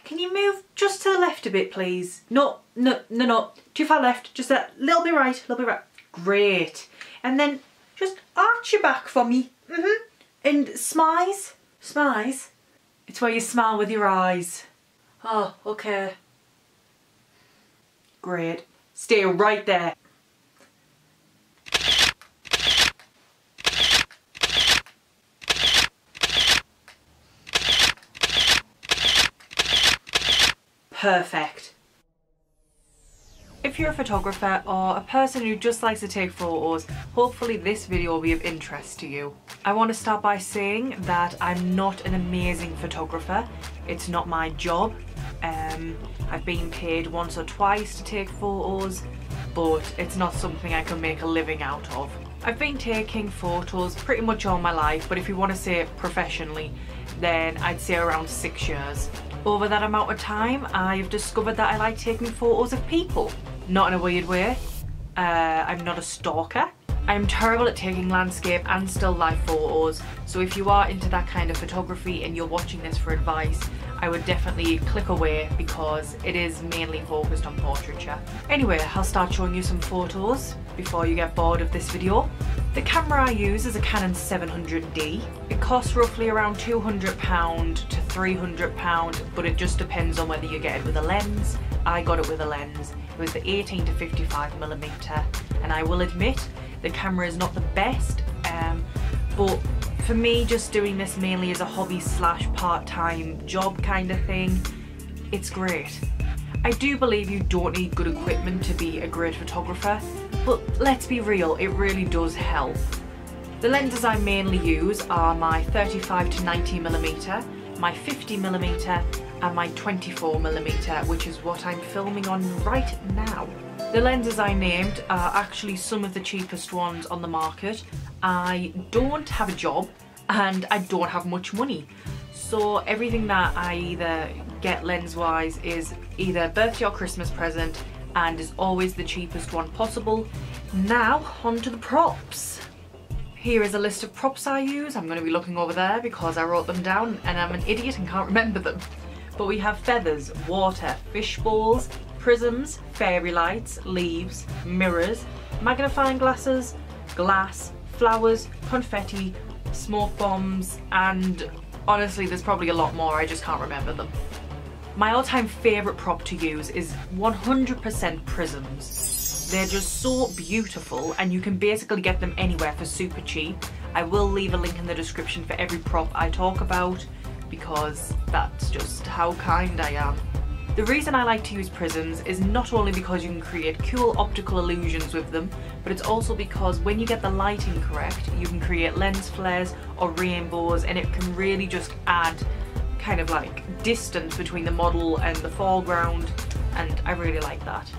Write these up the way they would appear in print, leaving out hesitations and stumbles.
Can you move just to the left a bit, please? No, no, no, no. Too far left. Just a little bit right, a little bit right. Great. And then just arch your back for me. And smize. Smize. It's where you smile with your eyes. Oh, okay. Great. Stay right there. Perfect. If you're a photographer or a person who just likes to take photos, hopefully this video will be of interest to you. I want to start by saying that I'm not an amazing photographer. It's not my job. I've been paid once or twice to take photos, but it's not something I can make a living out of. I've been taking photos pretty much all my life, but if you want to say it professionally, then I'd say around 6 years. Over that amount of time, I've discovered that I like taking photos of people. Not in a weird way. I'm not a stalker. I'm terrible at taking landscape and still life photos, so if you are into that kind of photography and you're watching this for advice, I would definitely click away because it is mainly focused on portraiture. Anyway, I'll start showing you some photos before you get bored of this video. The camera I use is a Canon 700D. It costs roughly around £200 to £300, but it just depends on whether you get it with a lens. I got it with a lens. It was the 18 to 55mm, and I will admit the camera is not the best, but for me, just doing this mainly as a hobby slash part-time job kind of thing, it's great. I do believe you don't need good equipment to be a great photographer, but let's be real, it really does help. The lenses I mainly use are my 35 to 90mm, my 50mm and my 24mm, which is what I'm filming on right now. The lenses I named are actually some of the cheapest ones on the market. I don't have a job and I don't have much money, so everything that I either get lens-wise is either birthday or Christmas present and is always the cheapest one possible. Now, on to the props. Here is a list of props I use. I'm going to be looking over there because I wrote them down and I'm an idiot and can't remember them. But we have feathers, water, fish balls, prisms, fairy lights, leaves, mirrors, magnifying glasses, glass, flowers, confetti, smoke bombs, and honestly there's probably a lot more, I just can't remember them. My all-time favourite prop to use is 100% prisms. They're just so beautiful and you can basically get them anywhere for super cheap. I will leave a link in the description for every prop I talk about because that's just how kind I am. The reason I like to use prisms is not only because you can create cool optical illusions with them, but it's also because when you get the lighting correct, you can create lens flares or rainbows, and it can really just add kind of like distance between the model and the foreground, and I really like that.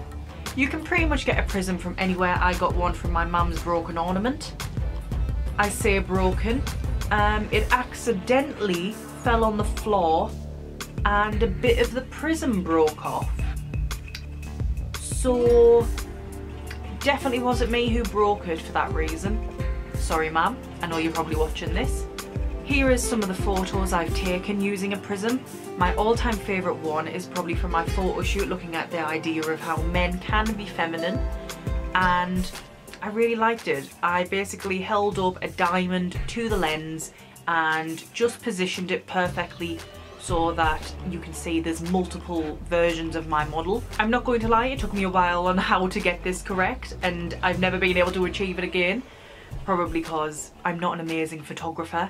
You can pretty much get a prism from anywhere. I got one from my mum's broken ornament. I say broken. It accidentally fell on the floor and a bit of the prism broke off. So definitely wasn't me who broke it for that reason. Sorry ma'am, I know you're probably watching this. Here is some of the photos I've taken using a prism. My all-time favourite one is probably from my photo shoot looking at the idea of how men can be feminine, and I really liked it. I basically held up a diamond to the lens and just positioned it perfectly so that you can see there's multiple versions of my model. I'm not going to lie, it took me a while on how to get this correct and I've never been able to achieve it again, probably because I'm not an amazing photographer,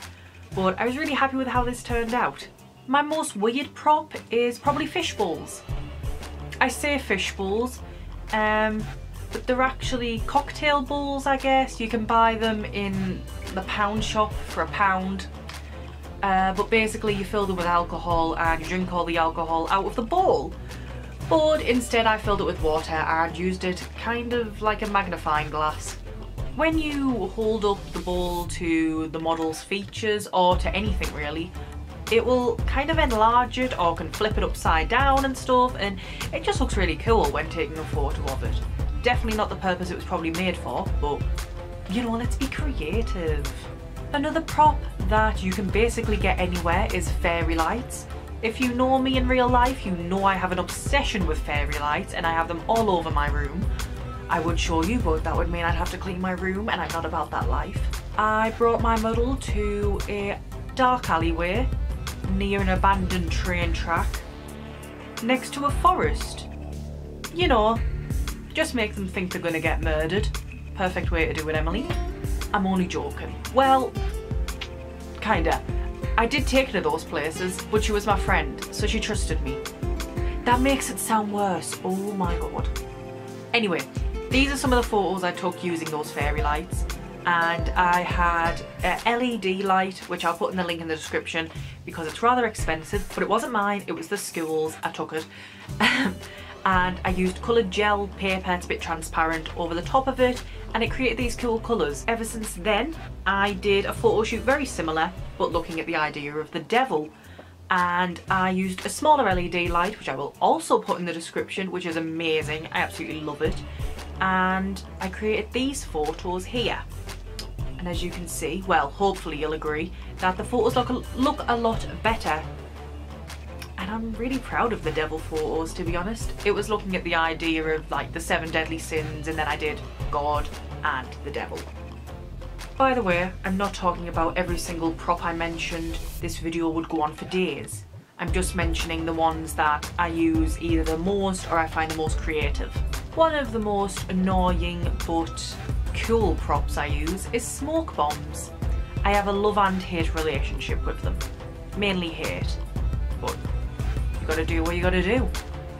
but I was really happy with how this turned out. My most weird prop is probably fish balls. I say fish balls, but they're actually cocktail balls, I guess. You can buy them in the pound shop for £1. But basically you fill them with alcohol and you drink all the alcohol out of the bowl. But instead I filled it with water and used it kind of like a magnifying glass. When you hold up the bowl to the model's features or to anything really, it will kind of enlarge it or can flip it upside down and stuff, and it just looks really cool when taking a photo of it. Definitely not the purpose it was probably made for, but you know, let's be creative. Another prop that you can basically get anywhere is fairy lights. If you know me in real life, you know I have an obsession with fairy lights and I have them all over my room. I would show you, but that would mean I'd have to clean my room and I'm not about that life. I brought my model to a dark alleyway near an abandoned train track next to a forest. You know, just make them think they're gonna get murdered. Perfect way to do it, Emily. I'm only joking. Well, kinda. I did take her to those places, but she was my friend, so she trusted me. That makes it sound worse. Oh my god. Anyway, these are some of the photos I took using those fairy lights. And I had a LED light, which I'll put in the link in the description because it's rather expensive, but it wasn't mine, it was the school's. I took it. And I used coloured gel paper, it's a bit transparent, over the top of it, and it created these cool colours. Ever since then, I did a photo shoot very similar, but looking at the idea of the devil. And I used a smaller LED light, which I will also put in the description, which is amazing. I absolutely love it. And I created these photos here. And as you can see, well, hopefully you'll agree, that the photos look a lot better. And I'm really proud of the devil photos, to be honest. It was looking at the idea of like the 7 deadly sins, and then I did God and the devil. By the way, I'm not talking about every single prop I mentioned. This video would go on for days. I'm just mentioning the ones that I use either the most or I find the most creative. One of the most annoying but cool props I use is smoke bombs. I have a love and hate relationship with them. Mainly hate, but you gotta do what you gotta do.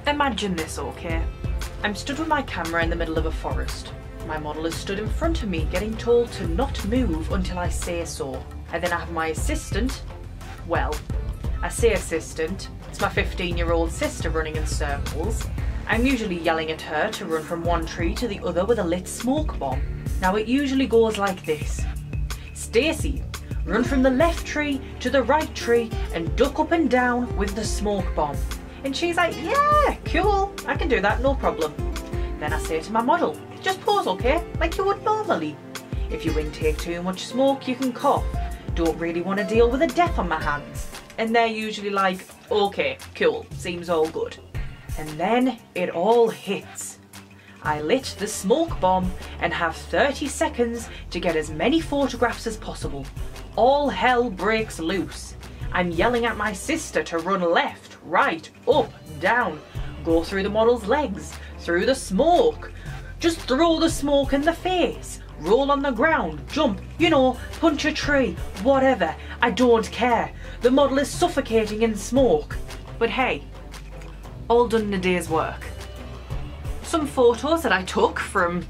Imagine this, okay? I'm stood with my camera in the middle of a forest. My model is stood in front of me getting told to not move until I say so. And then I have my assistant, well, I say assistant, it's my 15-year-old sister running in circles. I'm usually yelling at her to run from one tree to the other with a lit smoke bomb. Now it usually goes like this. Stacy, run from the left tree to the right tree and duck up and down with the smoke bomb. And she's like, yeah, cool, I can do that, no problem. Then I say to my model, just pause, okay, like you would normally. If you intake too much smoke, you can cough. Don't really want to deal with a death on my hands. And they're usually like, okay, cool, seems all good. And then it all hits. I lit the smoke bomb and have 30 seconds to get as many photographs as possible. All hell breaks loose. I'm yelling at my sister to run left, right, up, down, go through the model's legs, through the smoke. Just throw the smoke in the face, roll on the ground, jump, you know, punch a tree, whatever. I don't care. The model is suffocating in smoke. But hey, all done in a day's work. Some photos that I took from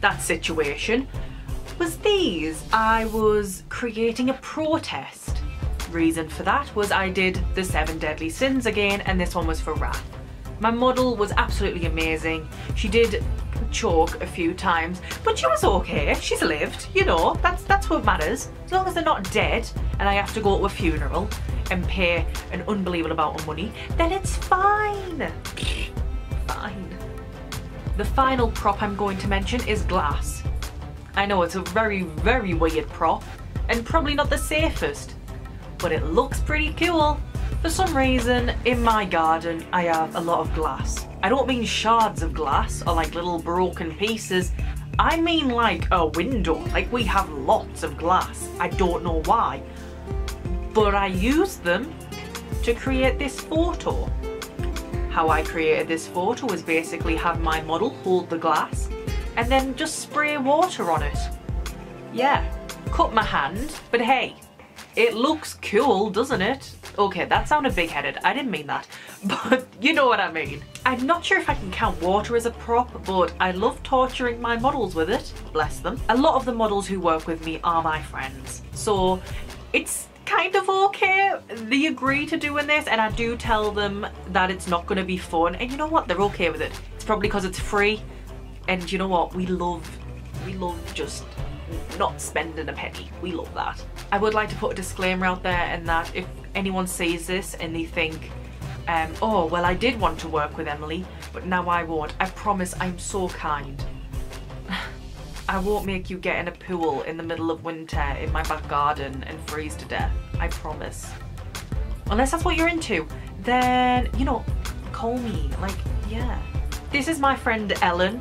that situation was these. I was creating a protest. Reason for that was I did the 7 deadly sins again, and this one was for wrath. My model was absolutely amazing. She did choke a few times, but she was okay. She's lived, you know, that's what matters. As long as they're not dead and I have to go to a funeral and pay an unbelievable amount of money, then it's fine. Fine. The final prop I'm going to mention is glass. I know it's a very, very weird prop and probably not the safest, but it looks pretty cool. For some reason, in my garden, I have a lot of glass. I don't mean shards of glass or like little broken pieces. I mean like a window. Like we have lots of glass. I don't know why. But I used them to create this photo. How I created this photo was basically have my model hold the glass and then just spray water on it. Yeah, cut my hand, but hey, it looks cool, doesn't it? Okay, that sounded big-headed. I didn't mean that, but you know what I mean. I'm not sure if I can count water as a prop, but I love torturing my models with it. Bless them. A lot of the models who work with me are my friends, so it's kind of okay. They agree to doing this, and I do tell them that it's not going to be fun, and you know what? They're okay with it. It's probably because it's free, and you know what? We love just not spending a penny. We love that. I would like to put a disclaimer out there, and that if anyone sees this and they think, oh, well, I did want to work with Emily, but now I won't. I promise I'm so kind. I won't make you get in a pool in the middle of winter in my back garden and freeze to death. I promise. Unless that's what you're into, then, you know, call me, like, yeah. This is my friend Ellen,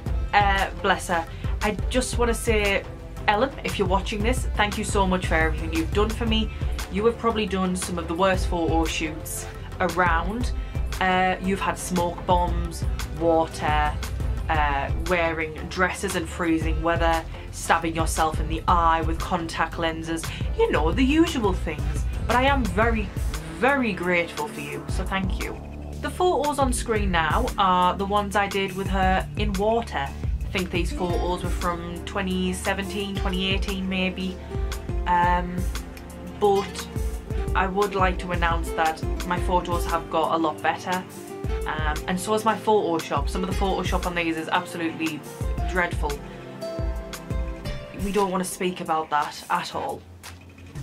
bless her. I just want to say, Ellen, if you're watching this, thank you so much for everything you've done for me. You have probably done some of the worst photo shoots around. You've had smoke bombs, water, wearing dresses in freezing weather, stabbing yourself in the eye with contact lenses, you know, the usual things. But I am very, very grateful for you, so thank you. The photos on screen now are the ones I did with her in water. I think these photos were from 2017, 2018 maybe. But I would like to announce that my photos have got a lot better. And so is my Photoshop. Some of the Photoshop on these is absolutely dreadful. We don't want to speak about that at all.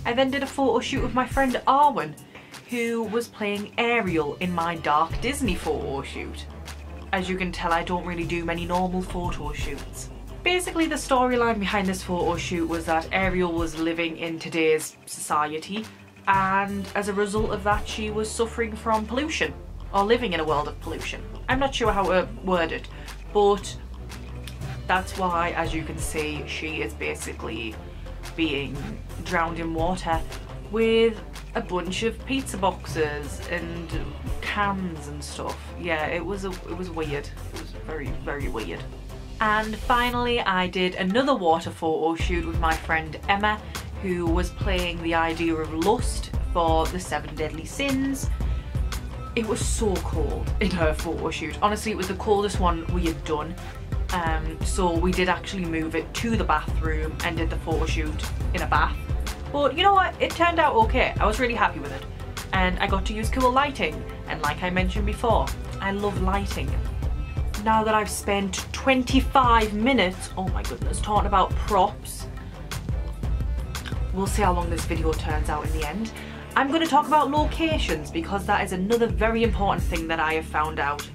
I then did a photo shoot with my friend Arwen, who was playing Ariel in my Dark Disney photo shoot. As you can tell, I don't really do many normal photo shoots. Basically, the storyline behind this photo shoot was that Ariel was living in today's society, and as a result of that, she was suffering from pollution, or living in a world of pollution. I'm not sure how to word it, but that's why, as you can see, she is basically being drowned in water with a bunch of pizza boxes and cans and stuff. Yeah, it was weird. It was very, very weird. And finally, I did another water photo shoot with my friend Emma, who was playing the idea of lust for the 7 Deadly Sins. It was so cold in her photo shoot. Honestly, it was the coldest one we had done. So we did actually move it to the bathroom and did the photo shoot in a bath. But you know what? It turned out okay. I was really happy with it. And I got to use cool lighting. And like I mentioned before, I love lighting. Now that I've spent 25 minutes, oh my goodness, talking about props, we'll see how long this video turns out in the end. I'm going to talk about locations because that is another very important thing that I have found out.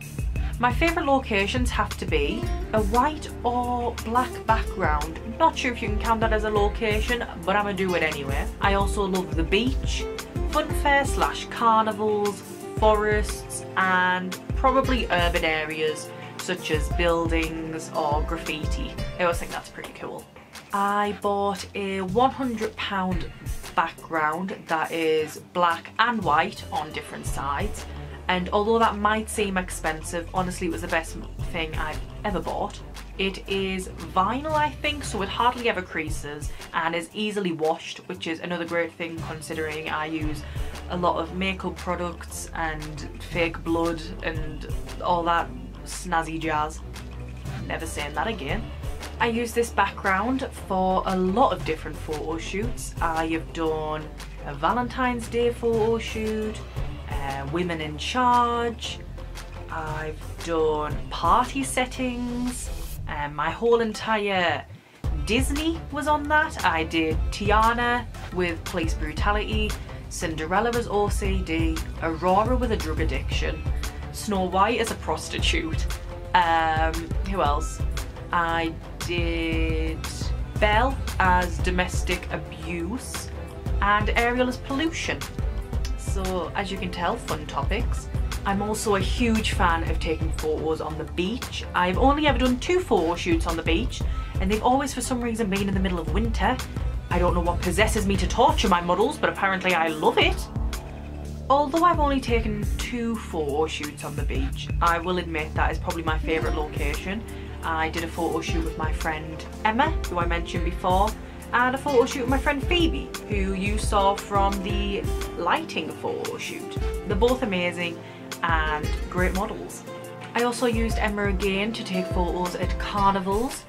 My favourite locations have to be a white or black background. Not sure if you can count that as a location, but I'm going to do it anyway. I also love the beach, funfair / carnivals, forests, and probably urban areas such as buildings or graffiti. I always think that's pretty cool. I bought a £100 background that is black and white on different sides, and although that might seem expensive, honestly it was the best thing I've ever bought. It is vinyl, I think, so it hardly ever creases and is easily washed, which is another great thing considering I use a lot of makeup products and fake blood and all that snazzy jazz. Never saying that again. I use this background for a lot of different photo shoots. I have done a Valentine's Day photo shoot, women in charge, I've done party settings, my whole entire Disney was on that. I did Tiana with police brutality, Cinderella as OCD, Aurora with a drug addiction, Snow White as a prostitute, who else? I did Belle as domestic abuse and Ariel as pollution. So as you can tell, fun topics. I'm also a huge fan of taking photos on the beach. I've only ever done 2 photo shoots on the beach and they've always for some reason been in the middle of winter. I don't know what possesses me to torture my models, but apparently I love it. Although I've only taken 2 photo shoots on the beach, I will admit that is probably my favourite location. I did a photo shoot with my friend Emma, who I mentioned before, and a photo shoot with my friend Phoebe, who you saw from the lighting photo shoot. They're both amazing and great models. I also used Emma again to take photos at carnivals.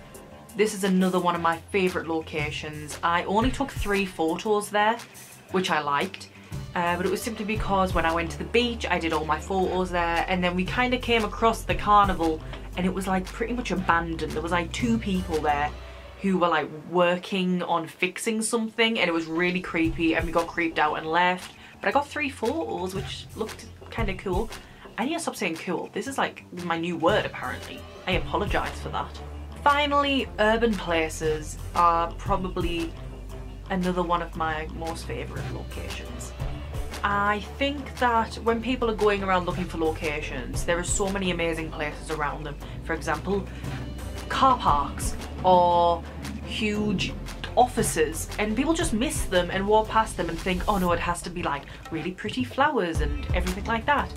This is another one of my favourite locations. I only took 3 photos there, which I liked. But it was simply because when I went to the beach I did all my photos there, and then we kind of came across the carnival and it was like pretty much abandoned. There was like 2 people there who were like working on fixing something and it was really creepy and we got creeped out and left. But I got 3 photos which looked kind of cool. I need to stop saying cool. This is like my new word apparently. I apologise for that. Finally, urban places are probably another one of my most favourite locations. I think that when people are going around looking for locations, there are so many amazing places around them. For example, car parks or huge offices, and people just miss them and walk past them and think, oh no, it has to be like really pretty flowers and everything like that.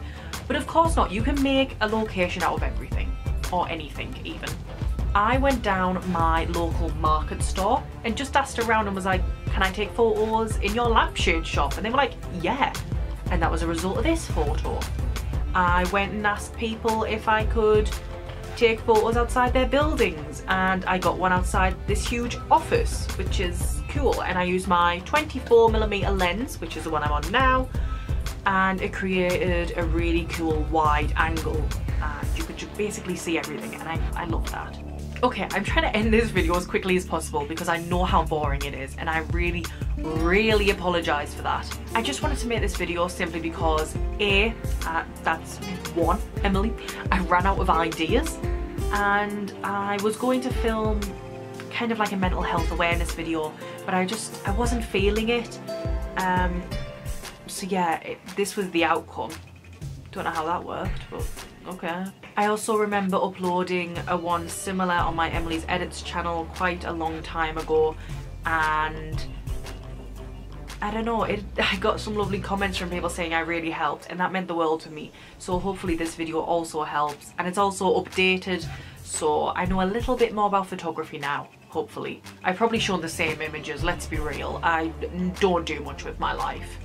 But of course not. You can make a location out of everything, or anything even. I went down my local market store and just asked around and was like, can I take photos in your lampshade shop? And they were like, yeah. And that was a result of this photo. I went and asked people if I could take photos outside their buildings, and I got one outside this huge office, which is cool. And I used my 24mm lens, which is the one I'm on now, and it created a really cool wide angle, and you could just basically see everything, and I love that. Okay, I'm trying to end this video as quickly as possible because I know how boring it is, and I really apologize for that. I just wanted to make this video simply because that's one, Emily, I ran out of ideas, and I was going to film kind of like a mental health awareness video, but I wasn't feeling it. So yeah, this was the outcome. Don't know how that worked, but okay. I also remember uploading a one similar on my Emily's Edits channel quite a long time ago, and I don't know, I got some lovely comments from people saying I really helped, and that meant the world to me. So hopefully this video also helps, and it's also updated, so I know a little bit more about photography now, hopefully. I've probably shown the same images, let's be real. I don't do much with my life.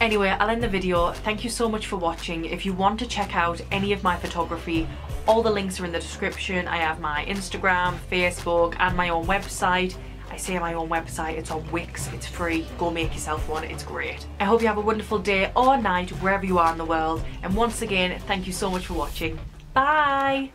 Anyway, I'll end the video. Thank you so much for watching. If you want to check out any of my photography, all the links are in the description. I have my Instagram, Facebook, and my own website. I say my own website, it's on Wix, it's free. Go make yourself one, it's great. I hope you have a wonderful day or night, wherever you are in the world. And once again, thank you so much for watching. Bye!